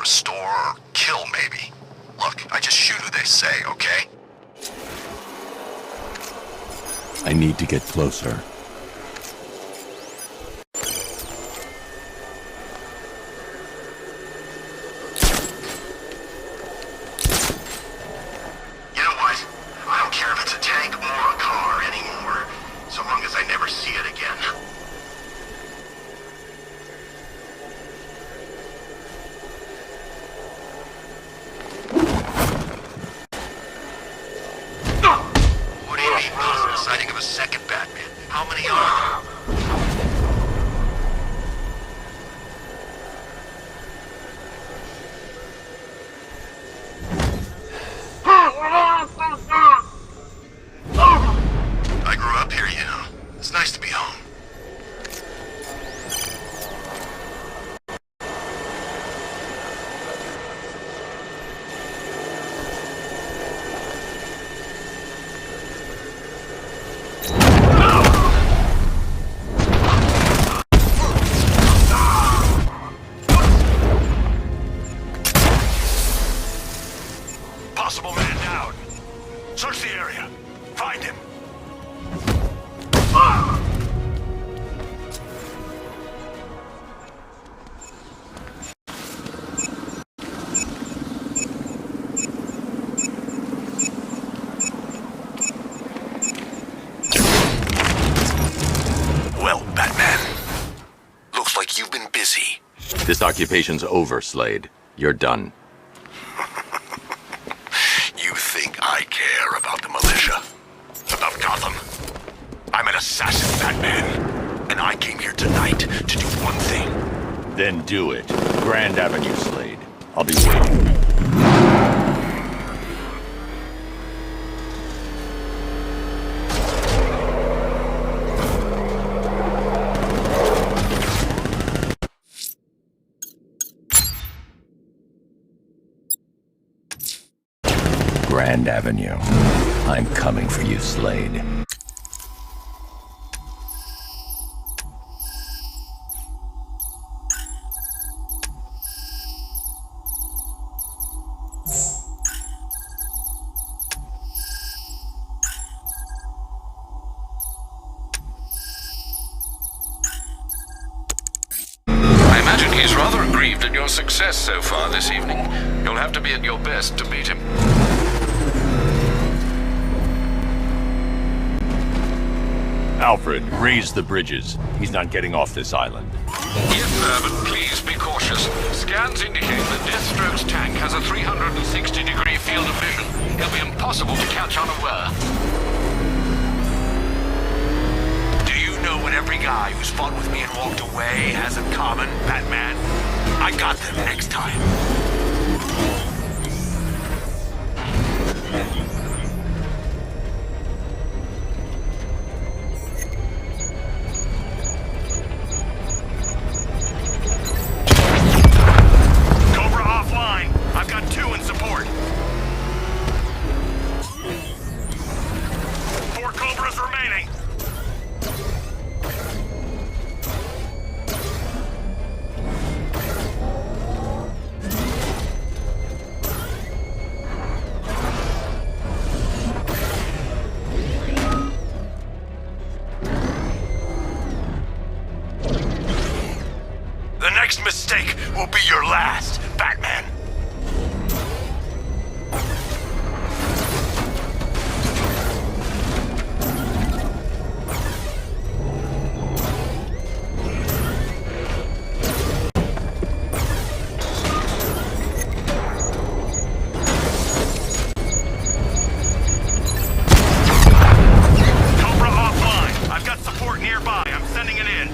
restore or kill, maybe. Look, I just shoot who they say, okay? I need to get closer. You know what? I don't care if it's a tank or a car anymore, so long as I never see it again. What do you mean, possible sighting of a second Batman? How many are there? I grew up here, you know. It's nice to be home. Possible man down. Search the area. Find him. Well, Batman. Looks like you've been busy. This occupation's over, Slade. You're done. You think I care about the militia? About Gotham? I'm an assassin, Batman. And I came here tonight to do one thing. Then do it. Grand Avenue, Slade. I'll be waiting. Grand Avenue. I'm coming for you, Slade. I imagine he's rather aggrieved at your success so far this evening. You'll have to be at your best to beat him. Alfred, raise the bridges. He's not getting off this island. Yes, sir, but please be cautious. Scans indicate that Deathstroke's tank has a 360-degree field of vision. It'll be impossible to catch unaware. Do you know what every guy who's fought with me and walked away has in common, Batman? I got them next time. The next mistake will be your last, Batman. Cobra offline. I've got support nearby. I'm sending it in.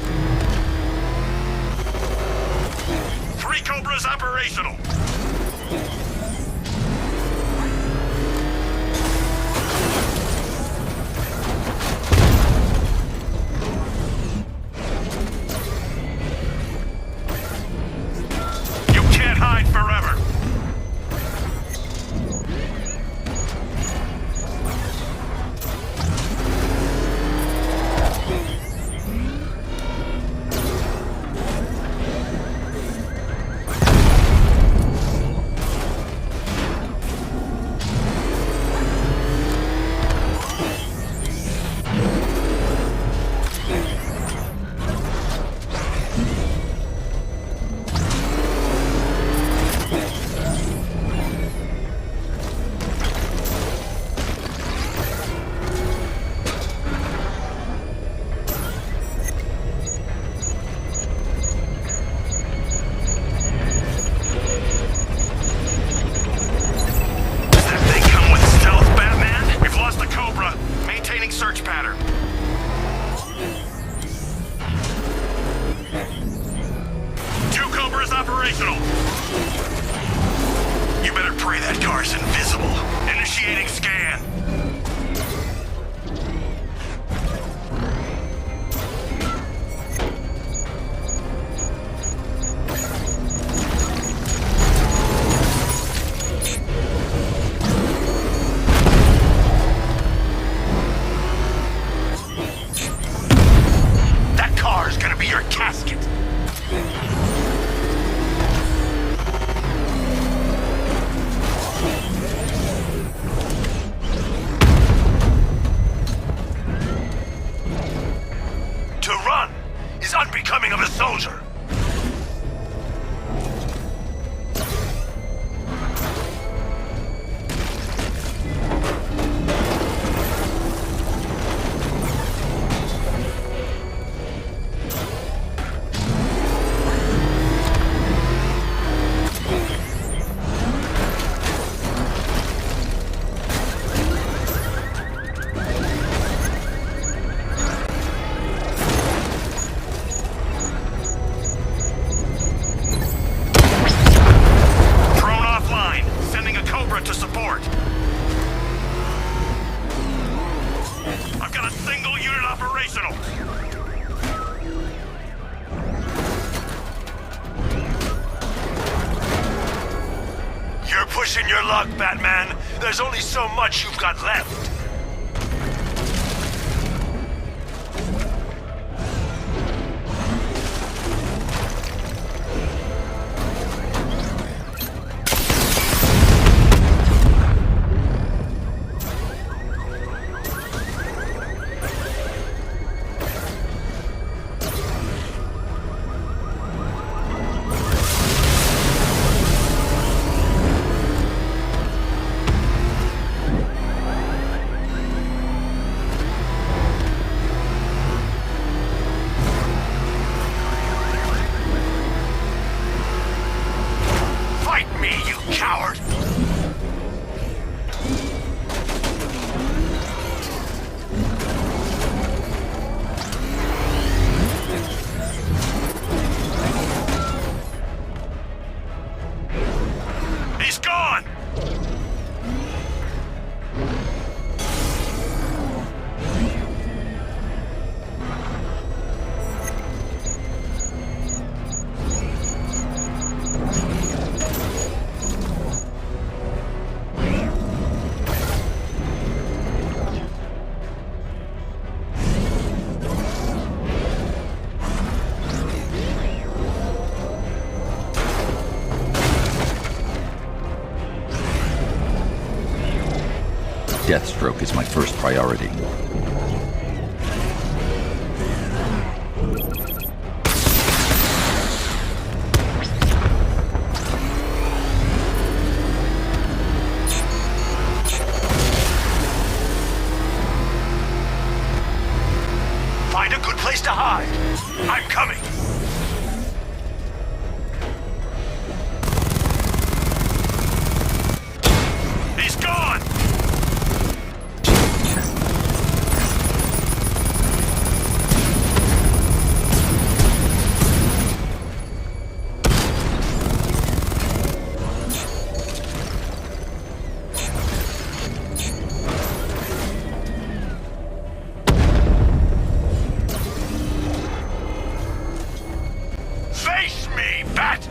3 Cobras operational. You can't hide forever. car's invisible. Initiating scan. That car's gonna be your casket. To run is unbecoming of a soldier. To support. I've got a single unit operational. You're pushing your luck, Batman. There's only so much you've got left. He's gone! Deathstroke is my first priority. Find a good place to hide. I'm coming. He's gone! Face me, Bat!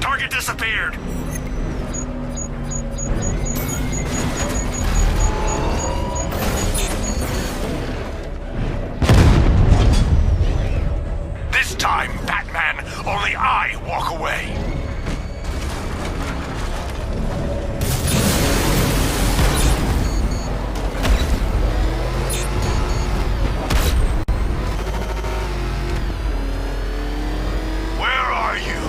Target disappeared. This time, Batman, only I walk away. Where are you?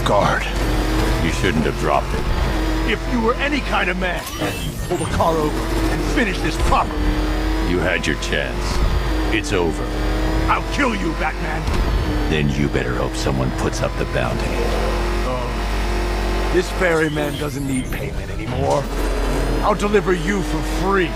guard. You shouldn't have dropped it. If you were any kind of man, pull the car over and finish this proper. You had your chance. It's over. I'll kill you, Batman. Then you better hope someone puts up the bounty. Oh, this ferryman doesn't need payment anymore. I'll deliver you for free.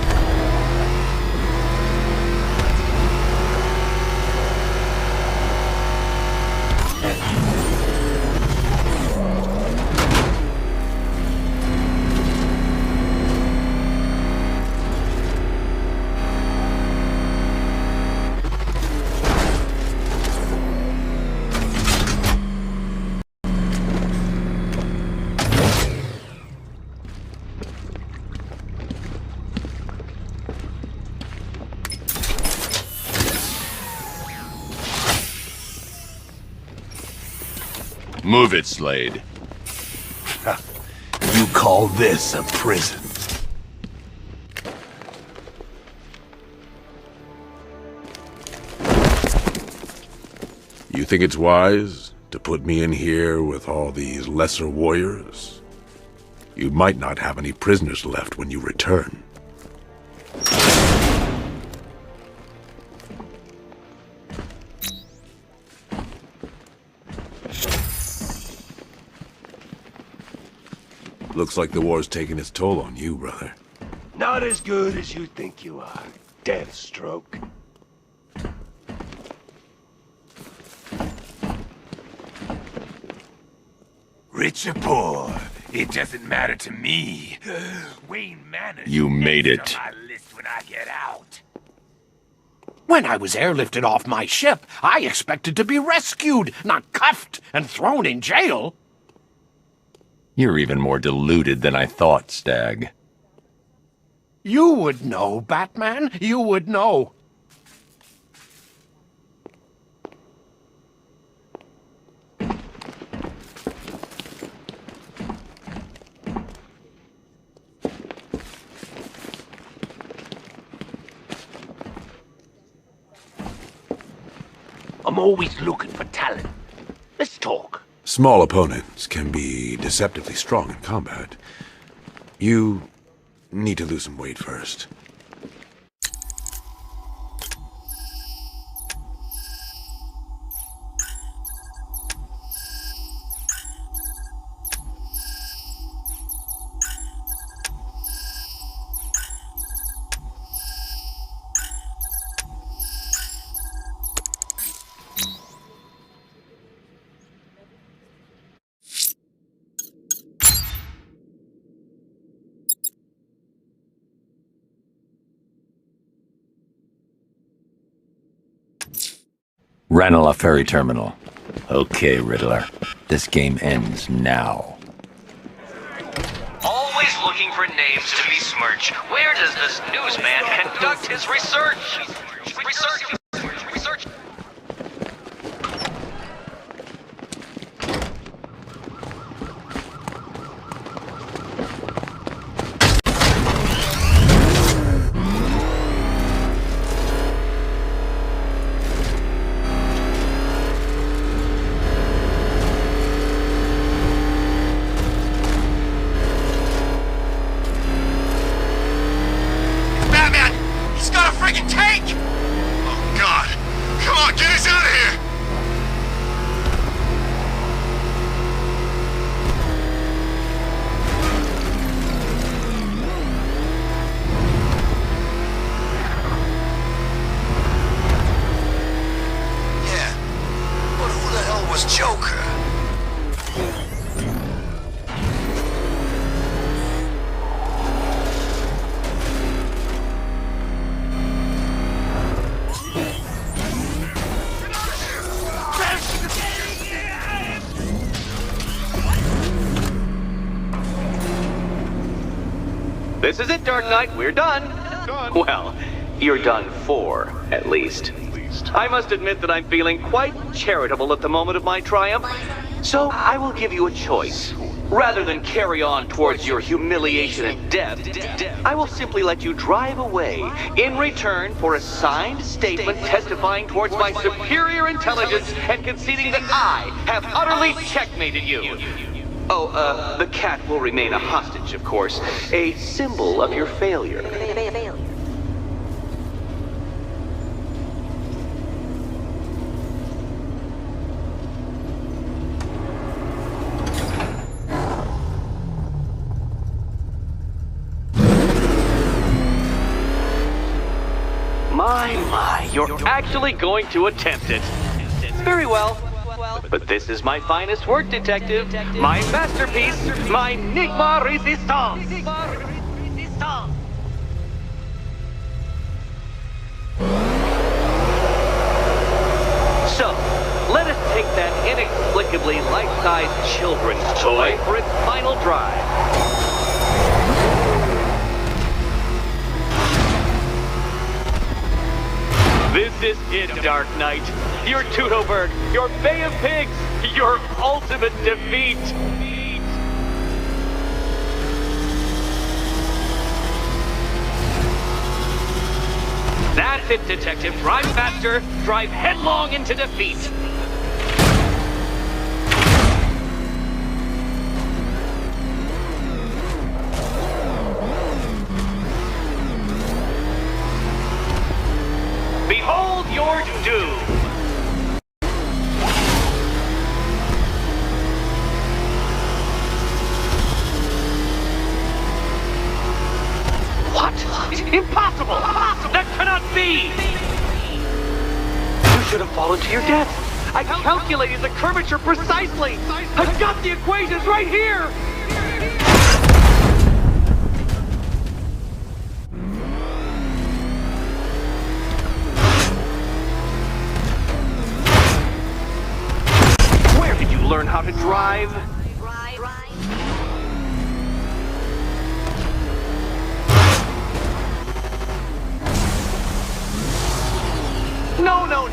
Move it, Slade. You call this a prison? You think it's wise to put me in here with all these lesser warriors? You might not have any prisoners left when you return. Looks like the war's taking its toll on you, brother. Not as good as you think you are, Deathstroke. Rich or poor, it doesn't matter to me. Wayne Manor. You made it. On my list when I get out. When I was airlifted off my ship, I expected to be rescued, not cuffed and thrown in jail. You're even more deluded than I thought, Stag. You would know, Batman. You would know. I'm always looking for talent. Let's talk. Small opponents can be deceptively strong in combat. You need to lose some weight first. Ranelagh Ferry Terminal. Okay, Riddler. This game ends now. Always looking for names to besmirch. Where does this newsman conduct his research? Research. This is it, Dark Knight. We're done. Well, you're done for, at least. I must admit that I'm feeling quite charitable at the moment of my triumph. So I will give you a choice. Rather than carry on towards your humiliation and death, I will simply let you drive away in return for a signed statement testifying towards my superior intelligence and conceding that I have utterly checkmated you. Oh, the cat will remain a hostage, of course, a symbol of your failure. My, you're actually going to attempt it. Very well. But this is my finest work, detective. My masterpiece, my Enigma Resistance. So, let us take that inexplicably life-sized children's toy for its final drive. This is it, Dark Knight. Your Teutoburg, your Bay of Pigs, your ultimate defeat. That's it, Detective. Drive faster, drive headlong into defeat. Behold your doom! What? Impossible! That cannot be! You should have fallen to your death. I calculated the curvature precisely. I've got the equations right here! Learn how to drive?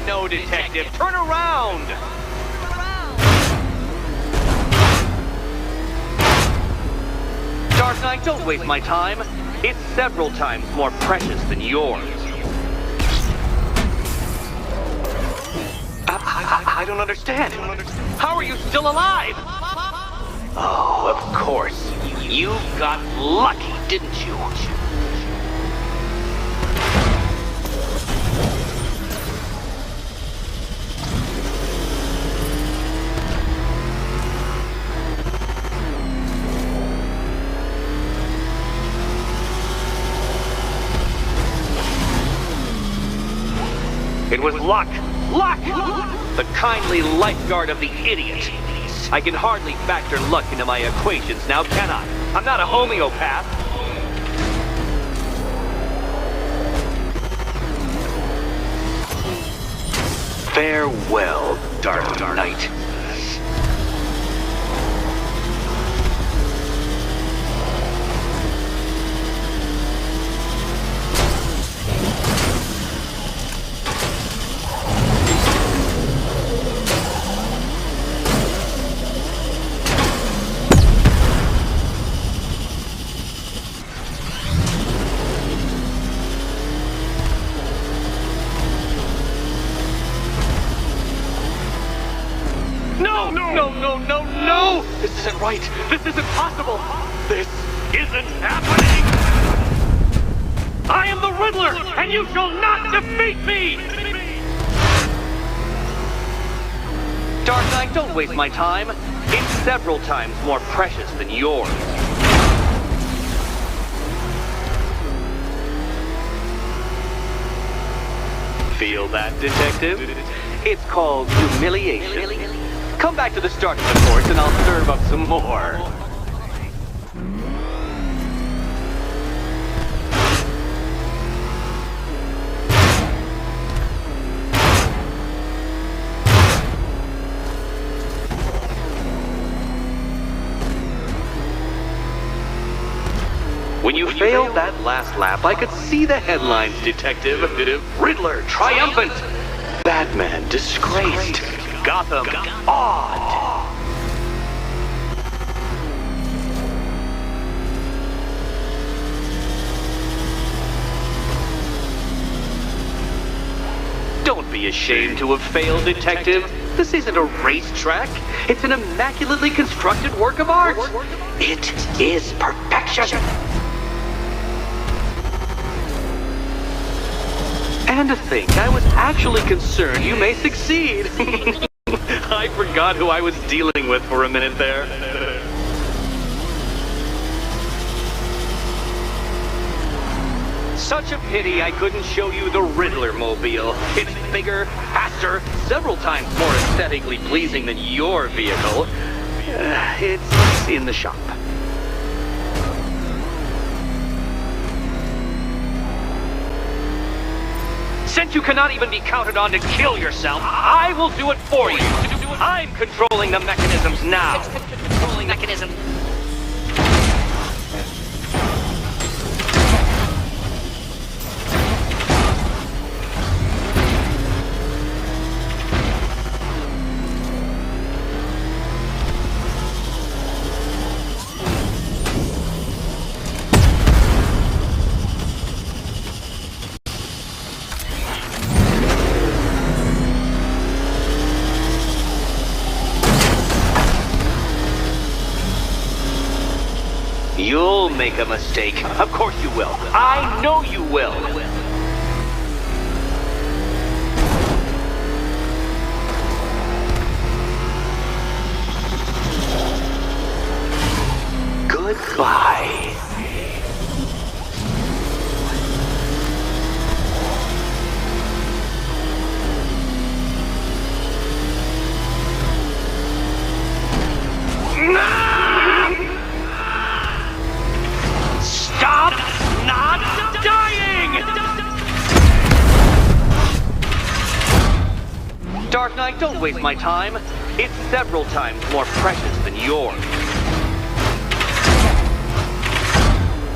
No, Detective. Turn around! Dark Knight, don't waste my time. It's several times more precious than yours. I don't understand. How are you still alive? Oh, of course. You got lucky, didn't you? It was luck. Luck! The kindly lifeguard of the idiot. I can hardly factor luck into my equations now, can I? I'm not a homeopath. Farewell, Dark Knight. No! This isn't right. This isn't possible. This isn't happening. I am the Riddler, and you shall not defeat me! Dark Knight, don't waste my time. It's several times more precious than yours. Feel that, Detective? It's called humiliation. Come back to the start of the course and I'll serve up some more. When you failed that last lap, I could see the headlines, Detective. Riddler triumphant. Batman disgraced. Gotham awed. be ashamed to have failed, Detective. This isn't a racetrack. It's an immaculately constructed work of art. It is perfection. And to think, I was actually concerned you may succeed. I forgot who I was dealing with for a minute there. Such a pity I couldn't show you the Riddler mobile. It's bigger, faster, several times more aesthetically pleasing than your vehicle. It's in the shop. Since you cannot even be counted on to kill yourself, I will do it for you. I'm controlling the mechanisms now. Controlling mechanism. You'll make a mistake. Of course you will. I know you will. Goodbye. Stop not dying! Dark Knight, don't waste my time. It's several times more precious than yours.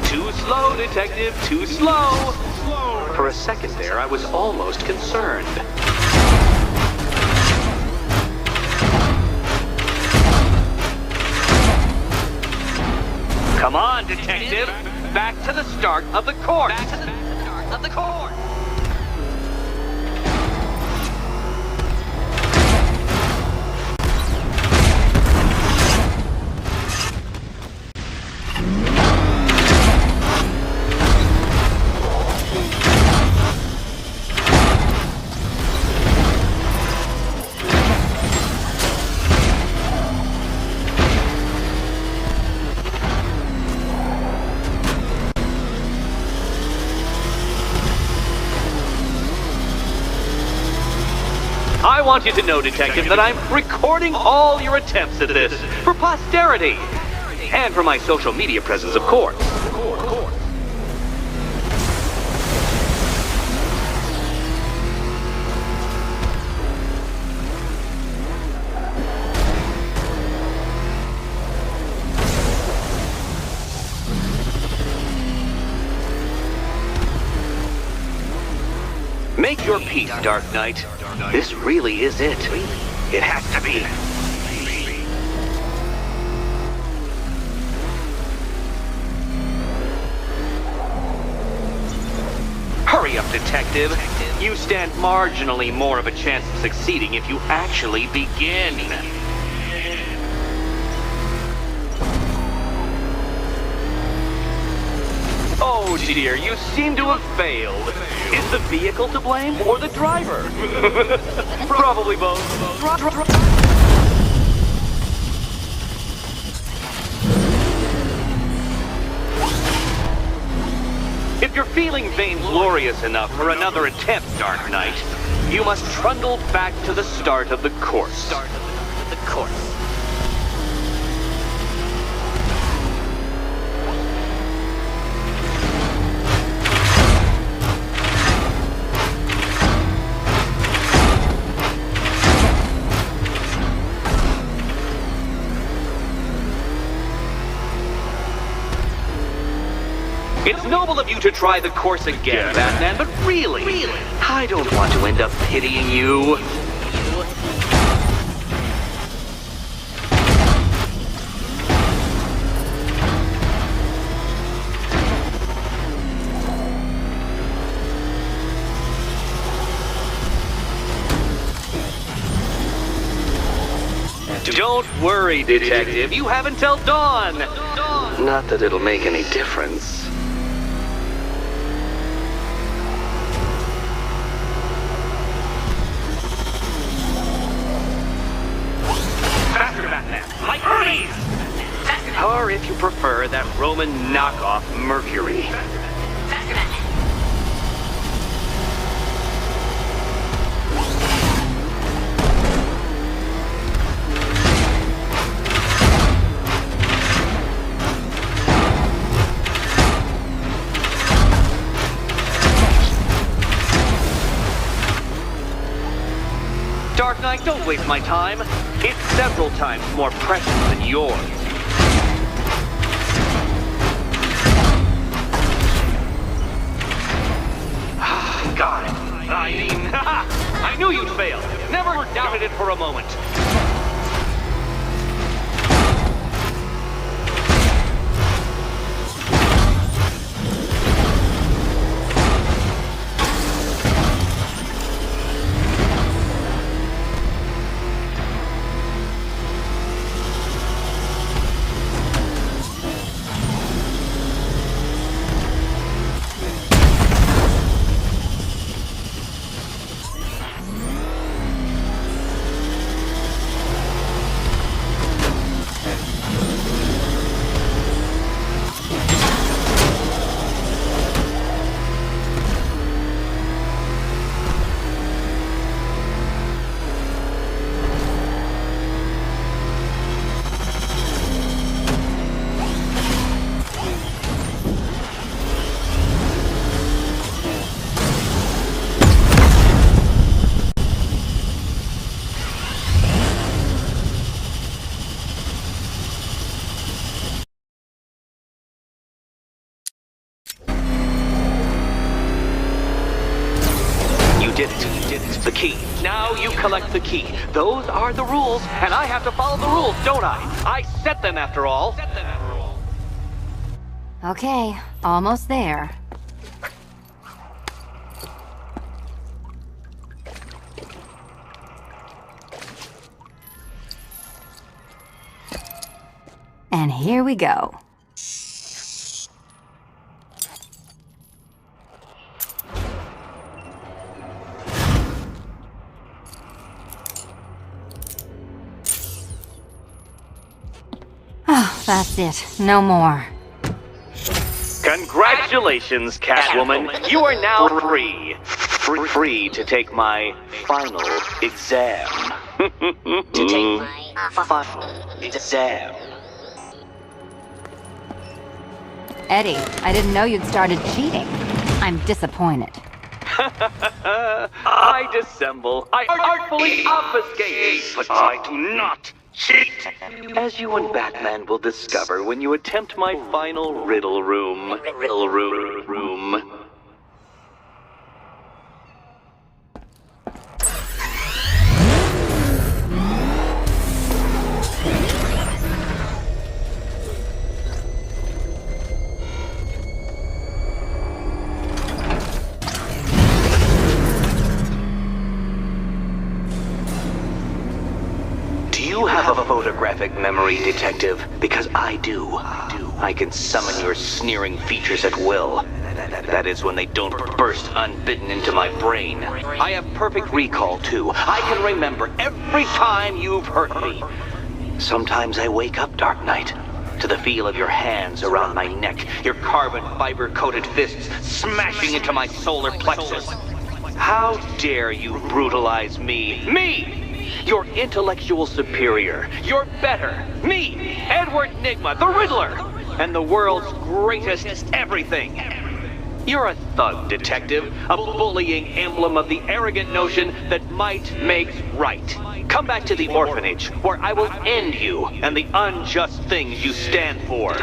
Too slow, Detective, too slow. For a second there, I was almost concerned. Come on, Detective. Back to the start of the course. Back to the start of the course. I want you to know, Detective, that I'm recording all your attempts at this for posterity. And for my social media presence, of course. Make your peace, Dark Knight. This really is it. It has to be. Hurry up, Detective. You stand marginally more of a chance of succeeding if you actually begin. Oh dear, you seem to have failed. Is the vehicle to blame or the driver? Probably both. If you're feeling vainglorious enough for another attempt, Dark Knight, you must trundle back to the start of the course. It's noble of you to try the course again, Batman, but really, I don't want to end up pitying you. Don't worry, Detective. You have until dawn. Not that it'll make any difference. Faster, Batman! Like freeze! Or if you prefer, that Roman knockoff Mercury. Dark Knight, don't waste my time. It's several times more precious than yours. Got it. I mean, I knew you'd fail. Never doubted it for a moment. Did it. The key. Now you collect the key. Those are the rules, and I have to follow the rules, don't I? I set them after all. Okay, almost there. And here we go. Oh, that's it. No more. Congratulations, Catwoman. You are now free. Free to take my final exam. To take my final exam. Eddie, I didn't know you'd started cheating. I'm disappointed. I dissemble. I artfully obfuscate. But I do not cheat. As you and Batman will discover when you attempt my final riddle room. Riddle room. You have a photographic memory, Detective, because I do. I can summon your sneering features at will. That is when they don't burst unbidden into my brain. I have perfect recall, too. I can remember every time you've hurt me. Sometimes I wake up, Dark Knight, to the feel of your hands around my neck, your carbon fiber-coated fists smashing into my solar plexus. How dare you brutalize me? Me! Your intellectual superior. You're better. Me, Edward Nygma, the Riddler, and the world's greatest everything. You're a thug, Detective, a bullying emblem of the arrogant notion that might makes right. Come back to the orphanage, where I will end you and the unjust things you stand for.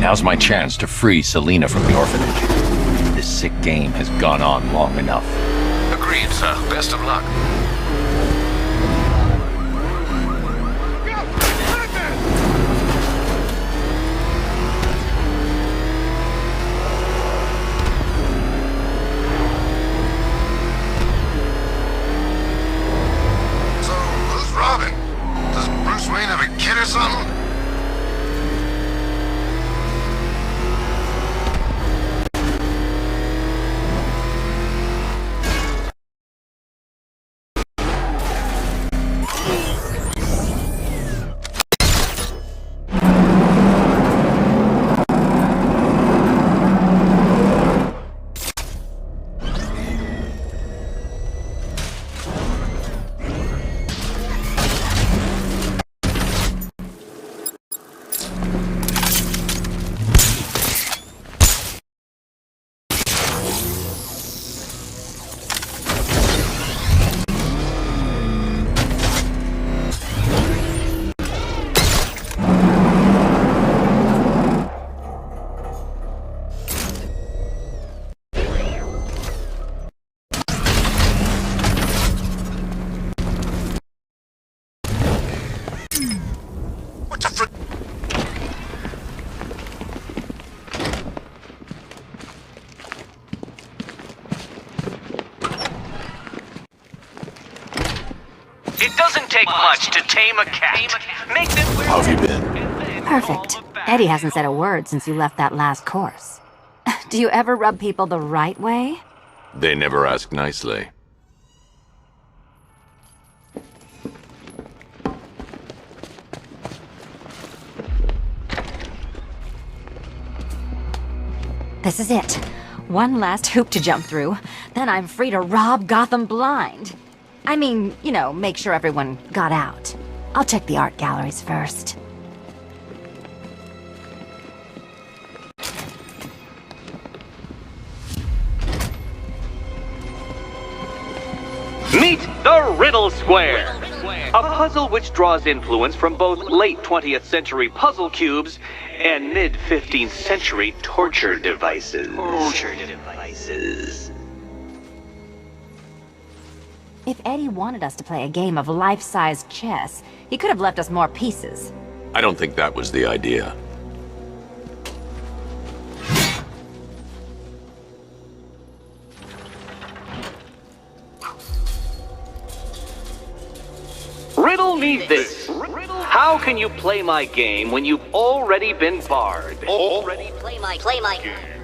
Now's my chance to free Selena from the orphanage. This sick game has gone on long enough. Agreed, sir. Best of luck. So, who's Robin? Does Bruce Wayne have a kid or something? What the fr- It doesn't take much to tame a cat. Make them wear. How have you been? Perfect. Eddie hasn't said a word since you left that last course. Do you ever rub people the right way? They never ask nicely. This is it. One last hoop to jump through. Then I'm free to rob Gotham blind. I mean, you know, make sure everyone got out. I'll check the art galleries first. Meet the Riddle Square, a puzzle which draws influence from both late 20th century puzzle cubes and mid 15th century torture devices. If Eddie wanted us to play a game of life-size chess, he could have left us more pieces. I don't think that was the idea. Riddle me this. How can you play my game when you've already been barred? Play my game.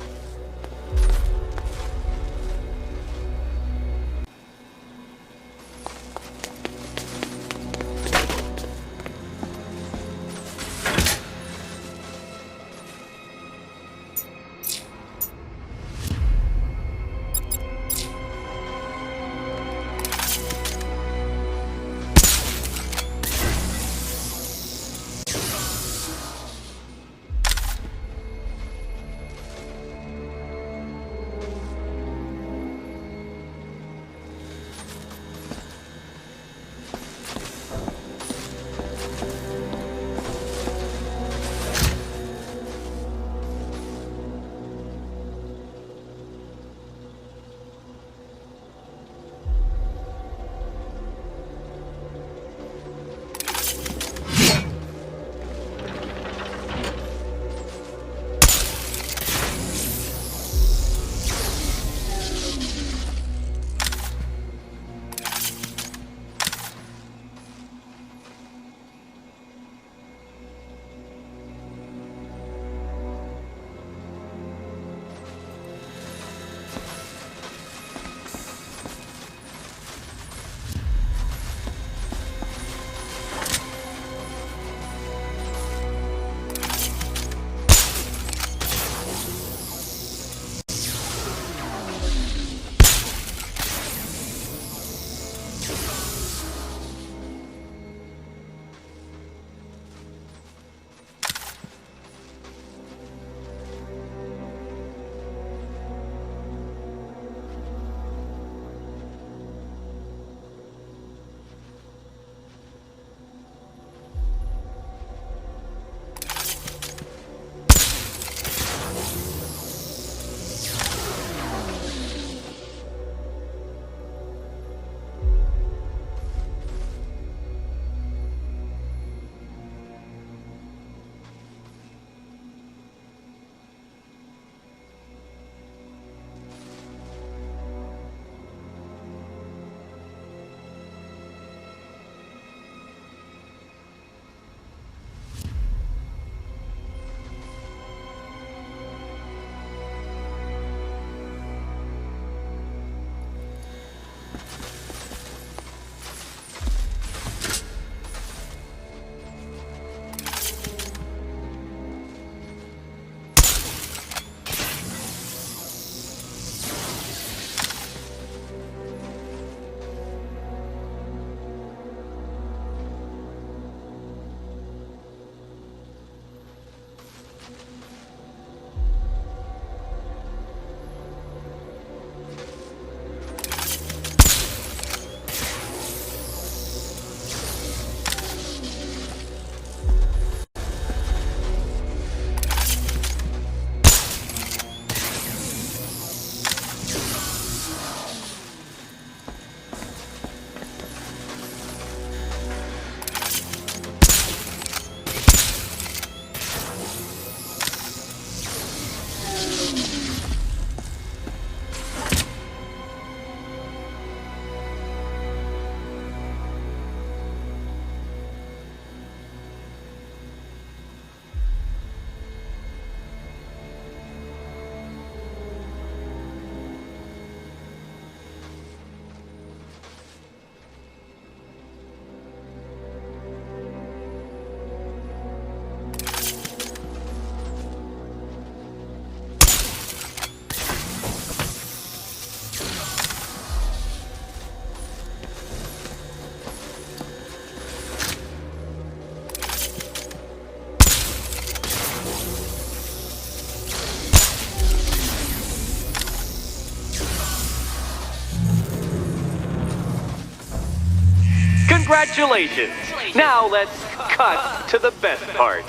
Congratulations! Now let's cut to the best part.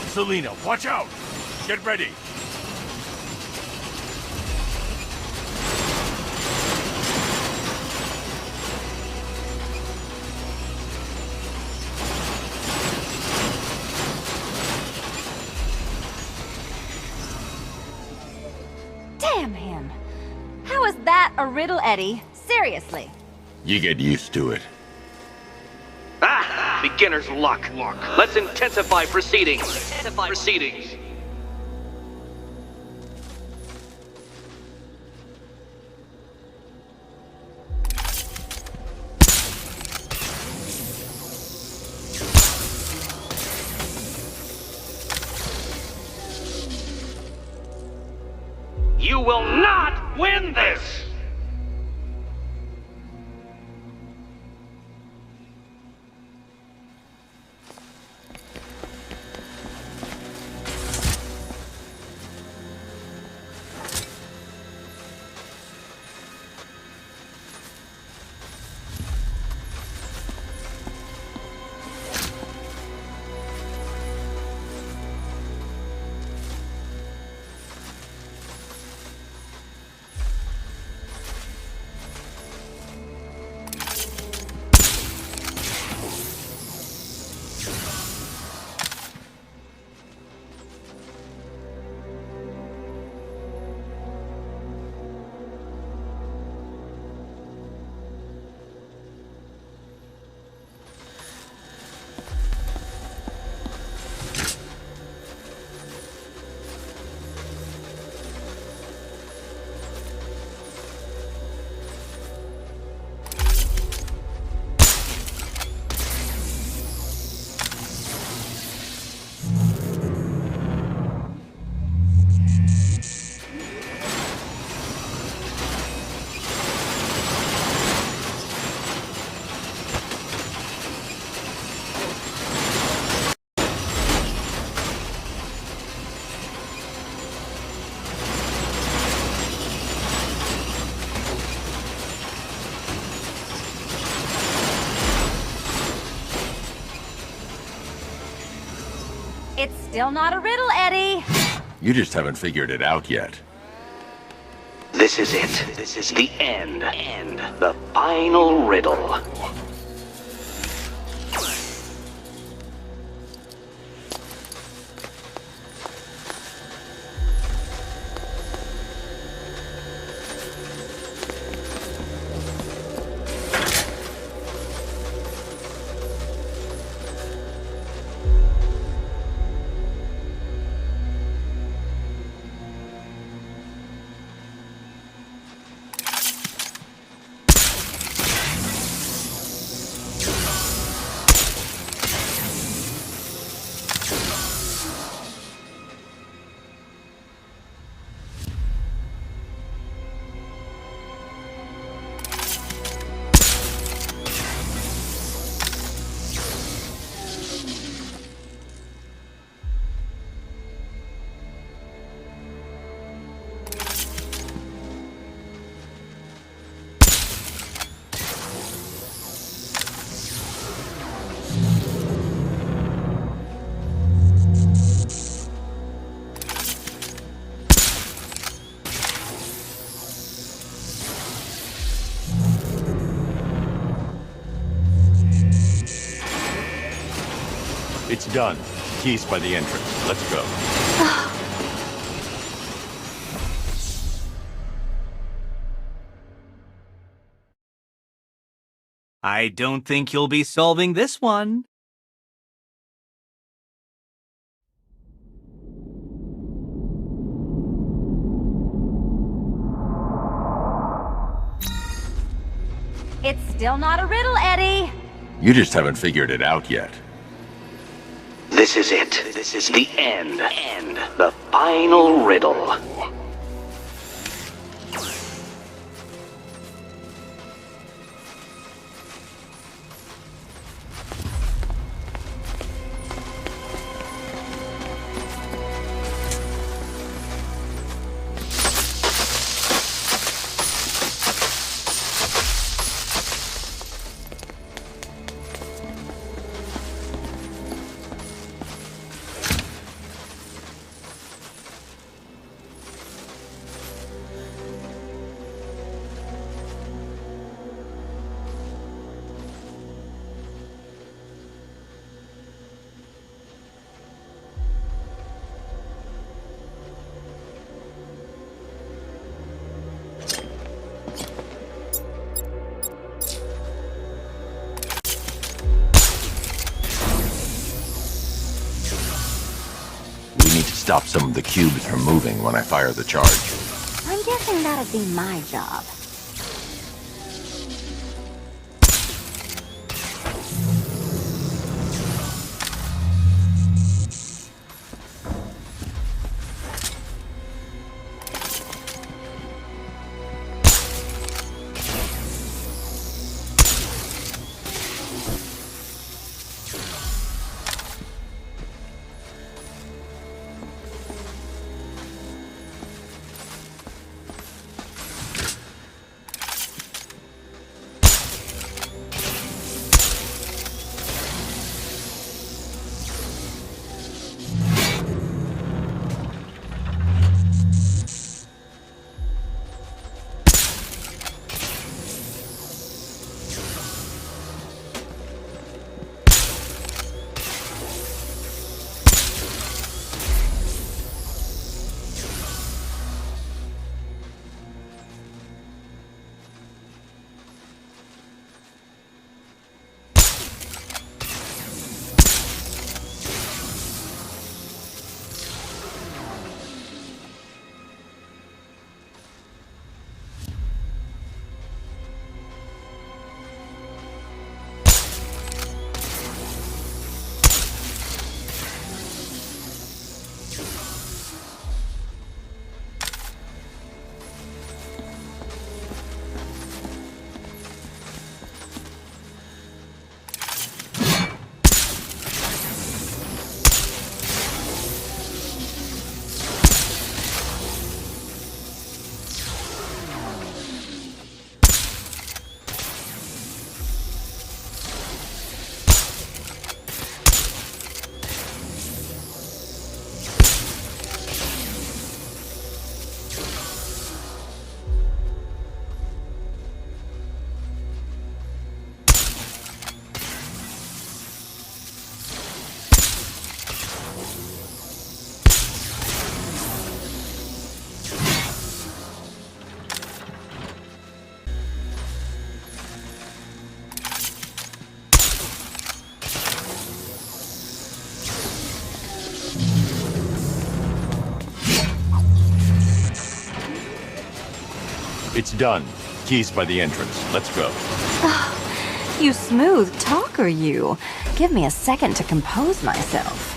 Selena, watch out! Get ready! Damn him. How is that a riddle, Eddie? Seriously. You get used to it. Ah! Beginner's luck. Let's intensify proceedings. You will not win this! It's still not a riddle, Eddie. You just haven't figured it out yet. This is it. This is the end. The final riddle. It's done. Keys by the entrance. Let's go. I don't think you'll be solving this one. It's still not a riddle, Eddie. You just haven't figured it out yet. This is it. This is the end. The final riddle. stop some of the cubes from moving when I fire the charge. I'm guessing that'd be my job. It's done. Keys by the entrance. Let's go. You smooth talker, you. Give me a second to compose myself.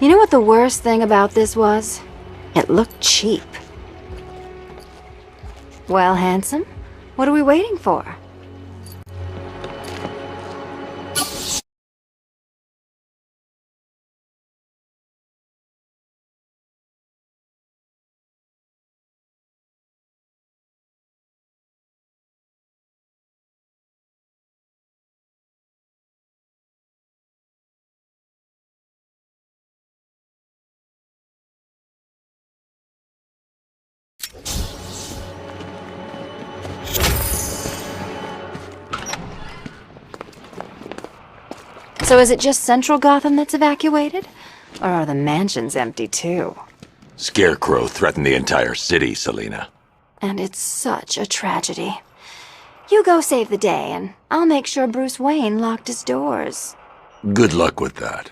You know what the worst thing about this was? It looked cheap. Well, handsome, what are we waiting for? So is it just central Gotham that's evacuated? Or are the mansions empty too? Scarecrow threatened the entire city, Selina. And it's such a tragedy. You go save the day, and I'll make sure Bruce Wayne locked his doors. Good luck with that.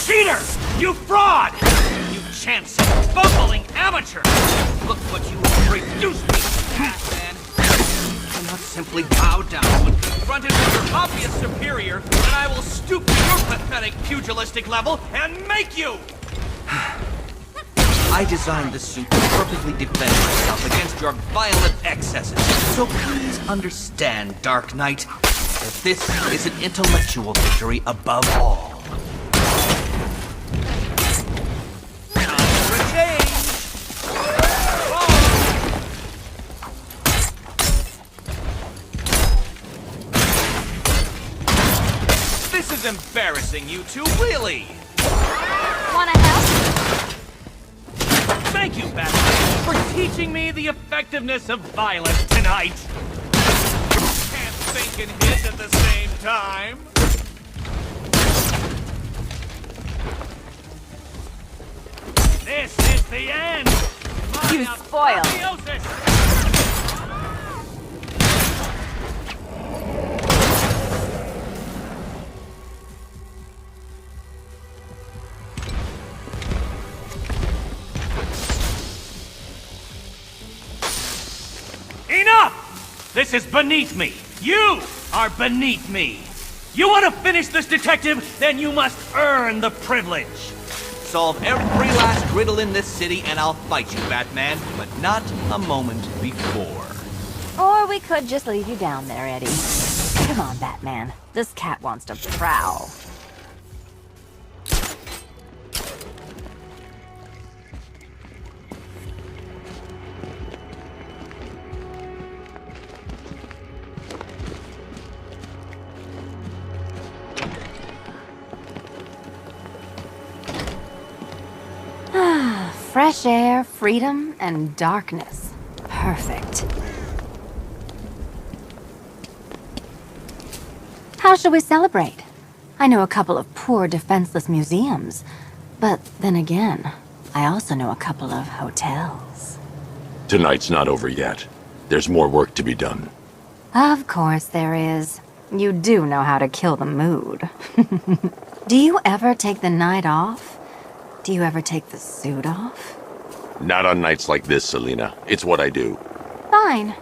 cheater! You fraud! You chance-bumbling amateur! Look what you have reduced me to, man! Do not simply bow down when confronted with your obvious superior, and I will stoop to your pathetic pugilistic level and make you! I designed this suit to perfectly defend myself against your violent excesses. So please understand, Dark Knight, that this is an intellectual victory above all. Time for change! This is embarrassing, you two, really! Wanna help? Thank you, Batman, for teaching me the effectiveness of violence tonight. Can't think and hit at the same time. This is the end. You spoiled. Apotheosis. Enough! This is beneath me. You are beneath me. You want to finish this, detective? Then you must earn the privilege. Solve every last riddle in this city and I'll fight you, Batman, but not a moment before. Or we could just leave you down there, Eddie. Come on, Batman. This cat wants to prowl. Fresh air, freedom, and darkness. Perfect. How shall we celebrate? I know a couple of poor, defenseless museums. But then again, I also know a couple of hotels. Tonight's not over yet. There's more work to be done. Of course there is. You do know how to kill the mood. Do you ever take the night off? Do you ever take the suit off? Not on nights like this, Selina. It's what I do. Fine.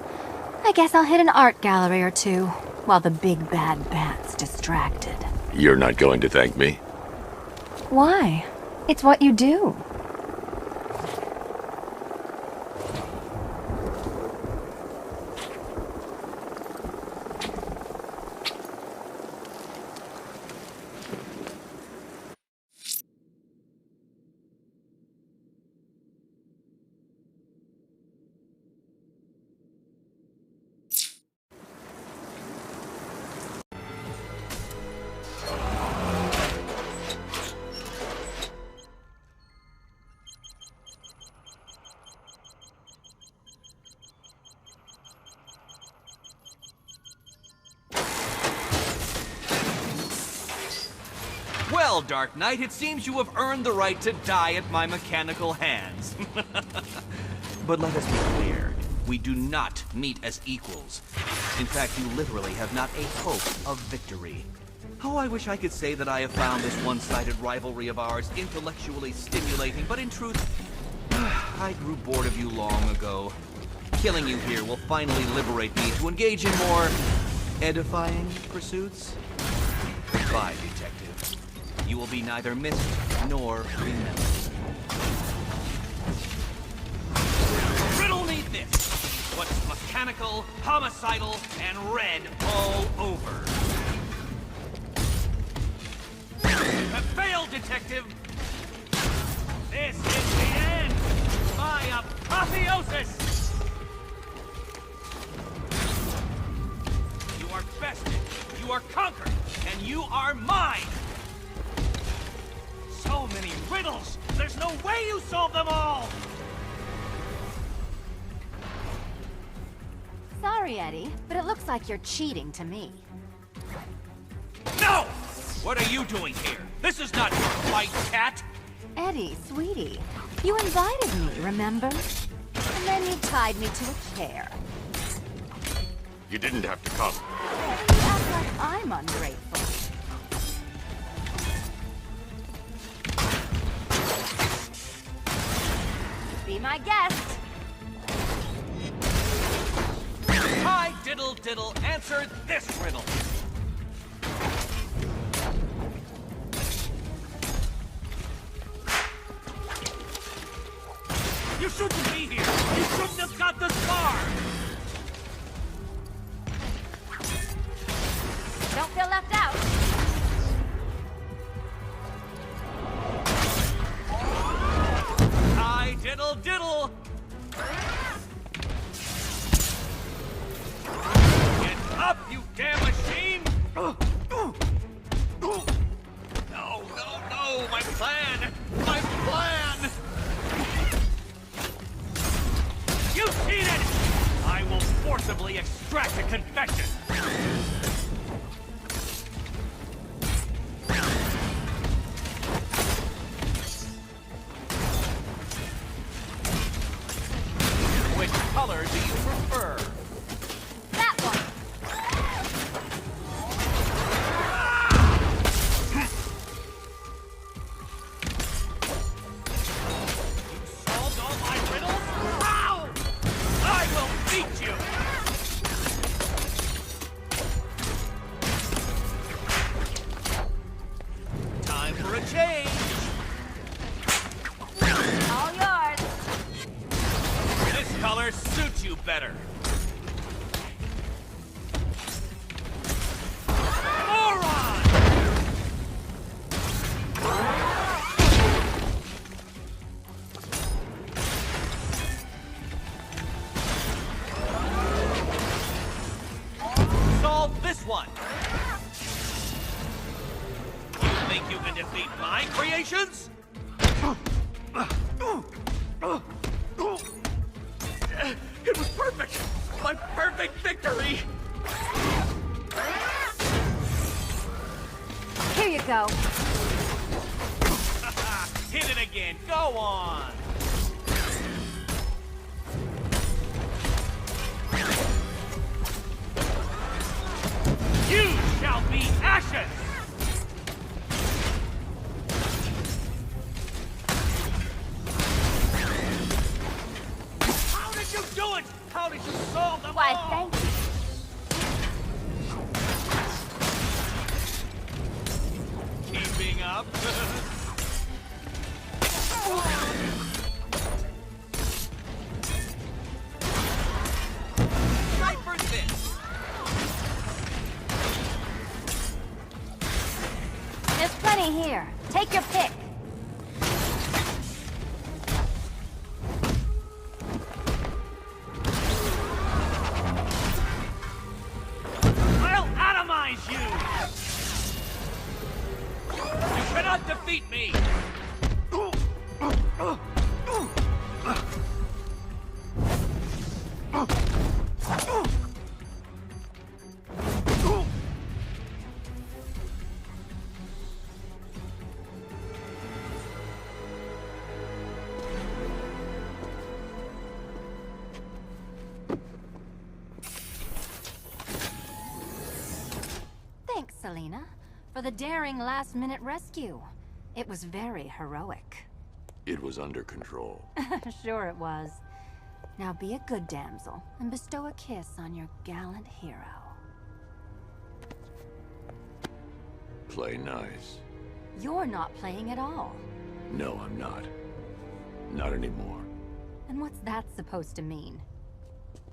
I guess I'll hit an art gallery or two, while the big bad bat's distracted. You're not going to thank me? Why? It's what you do. Well, Dark Knight, it seems you have earned the right to die at my mechanical hands. But let us be clear, we do not meet as equals. In fact, you literally have not a hope of victory. Oh, I wish I could say that I have found this one-sided rivalry of ours intellectually stimulating, but in truth, I grew bored of you long ago. Killing you here will finally liberate me to engage in more edifying pursuits. Goodbye, detective. You will be neither missed nor remembered. Riddle me this. What's mechanical, homicidal, and red all over? Have failed, detective! This is the end! My apotheosis! You are bested, you are conquered, and you are mine! So many riddles! There's no way you solve them all! Sorry, Eddie, but it looks like you're cheating to me. No! What are you doing here? This is not your fight, cat! Eddie, sweetie, you invited me, remember? And then you tied me to a chair. You didn't have to come. You act like I'm ungrateful. my guest. Hi, diddle diddle, answer this riddle. You shouldn't be here! You shouldn't have got this far! Don't feel left out. Hi, diddle diddle! Get up, you damn machine! No, no, no! My plan! My plan! You cheated! I will forcibly extract a confession! Which color do you prefer? That one. You solved all my riddles? Ow! I will beat you! Time for a change! All yours. This color suits you better. Moron! Solve this one. You think you can defeat my creations? It was perfect! My perfect victory! Here you go. Hit it again! Go on! You shall be ashes! How did you do it? How did you solve them Why, all? thank you. Keeping up? Try for this. There's plenty here. Take your pick. I'll atomize you! You cannot defeat me! Thanks, Selena, for the daring last-minute rescue. It was very heroic. It was under control. Sure it was. Now be a good damsel and bestow a kiss on your gallant hero. Play nice. You're not playing at all. No, I'm not. Not anymore. And what's that supposed to mean?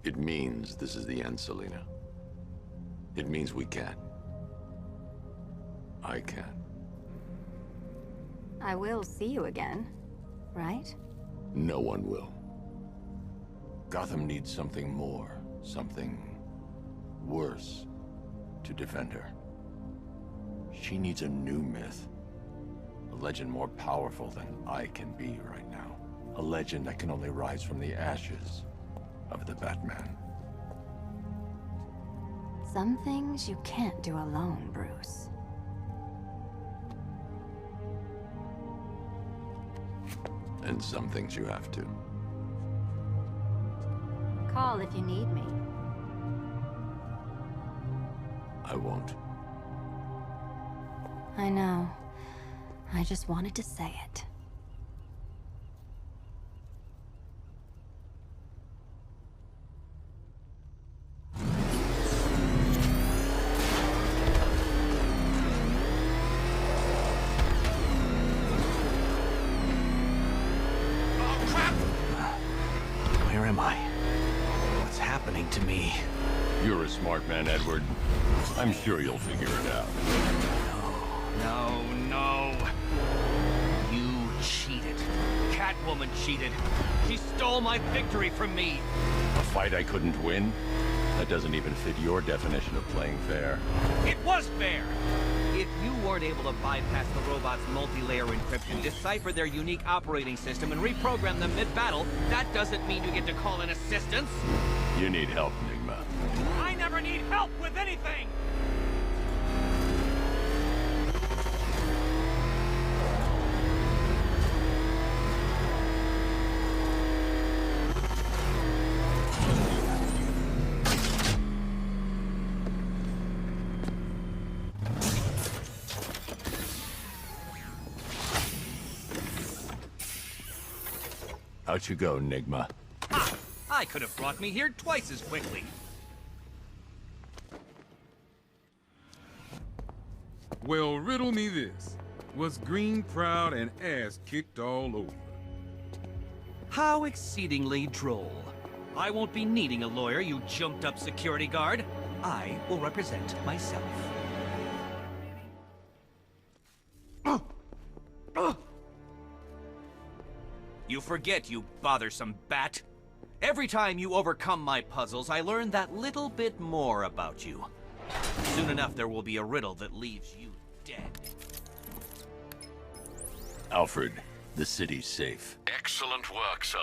It means this is the end, Selena. It means we can't. I can't. I will see you again, right? No one will. Gotham needs something more, something worse to defend her. She needs a new myth. A legend more powerful than I can be right now. A legend that can only rise from the ashes of the Batman. Some things you can't do alone, Bruce. And some things you have to. Call if you need me. I won't. I know. I just wanted to say it. Batman, Edward. I'm sure you'll figure it out. No. You cheated. Catwoman cheated. She stole my victory from me. A fight I couldn't win? That doesn't even fit your definition of playing fair. It was fair! If you weren't able to bypass the robot's multi-layer encryption, decipher their unique operating system, and reprogram them mid-battle, that doesn't mean you get to call in assistance. You need help, Enigma. I never need help with anything! Out you go, Enigma. Ha! I could have brought me here twice as quickly. Well, riddle me this. Was Green proud and ass kicked all over? How exceedingly droll. I won't be needing a lawyer, you jumped-up security guard. I will represent myself. You forget, you bothersome bat. Every time you overcome my puzzles, I learn that little bit more about you. Soon enough, there will be a riddle that leaves you dead. Alfred, the city's safe. Excellent work, sir.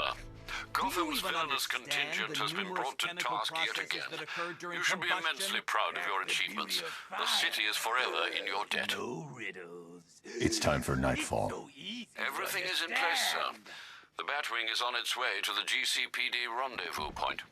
Gotham's villainous contingent has been brought to task yet again. You should be immensely proud of your achievements. The city is forever in your debt. No riddles. It's time for nightfall. Everything is in place, sir. The Batwing is on its way to the GCPD rendezvous point.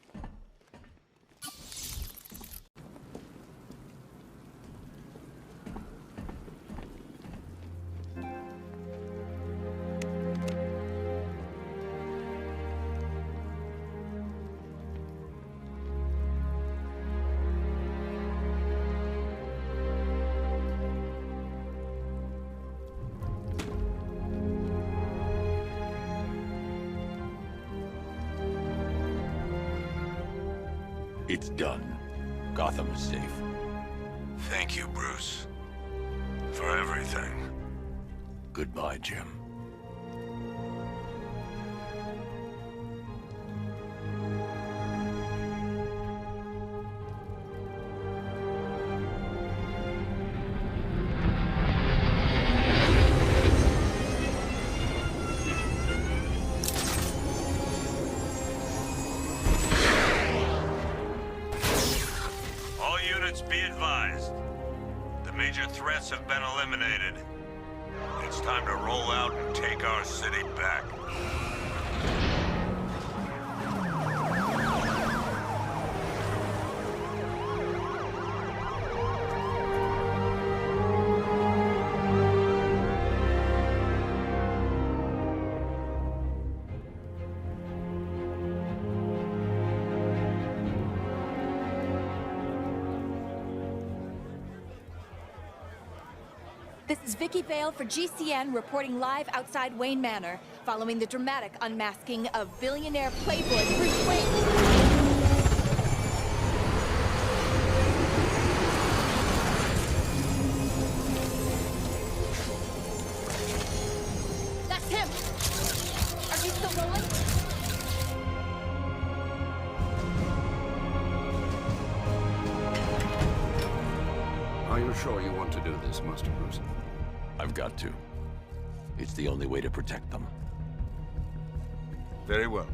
It's done. Gotham is safe. Thank you, Bruce. For everything. Goodbye, Jim. Be advised. The major threats have been eliminated. It's time to roll out and take our city back. This is Vicky Vale for GCN reporting live outside Wayne Manor, following the dramatic unmasking of billionaire playboy Bruce Wayne. That's him! Are you still rolling? Are you sure you want to do this, Master Bruce? I've got to. It's the only way to protect them. Very well.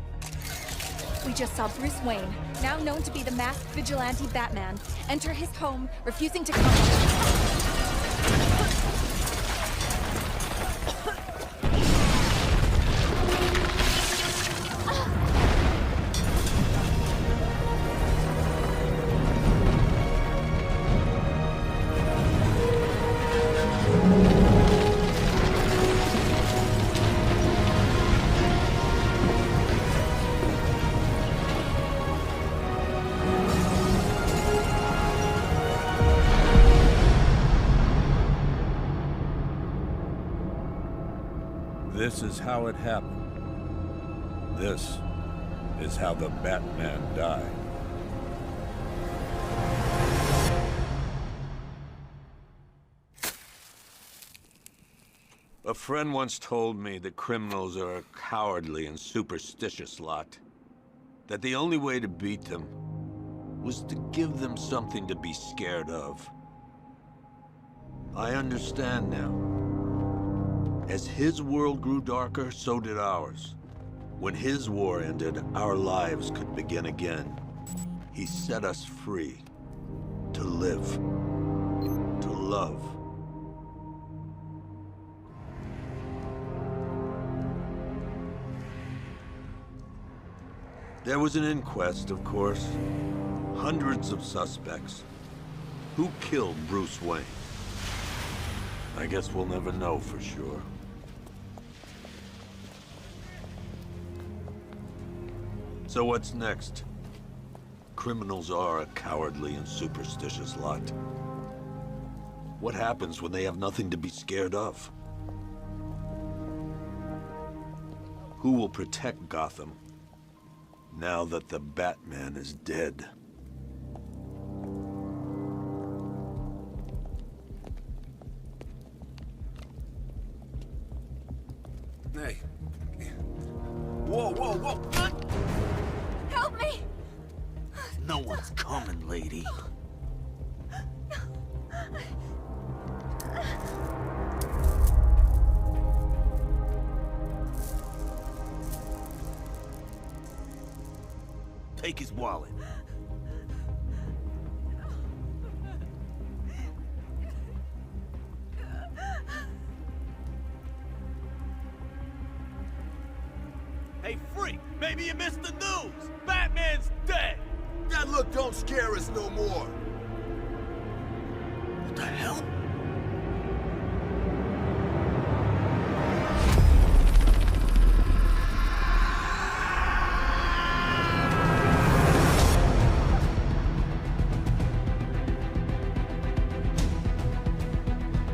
We just saw Bruce Wayne, now known to be the masked vigilante Batman, enter his home, refusing to come. This is how it happened. This is how the Batman died. A friend once told me that criminals are a cowardly and superstitious lot. That the only way to beat them was to give them something to be scared of. I understand now. As his world grew darker, so did ours. When his war ended, our lives could begin again. He set us free. To live. To love. There was an inquest, of course. Hundreds of suspects. Who killed Bruce Wayne? I guess we'll never know for sure. So what's next? Criminals are a cowardly and superstitious lot. What happens when they have nothing to be scared of? Who will protect Gotham now that the Batman is dead? Hey. Whoa, whoa, whoa! Help me! No one's coming, lady. Take his wallet. Hey, freak! Maybe you missed the news! Batman's dead! That look don't scare us no more. What the hell?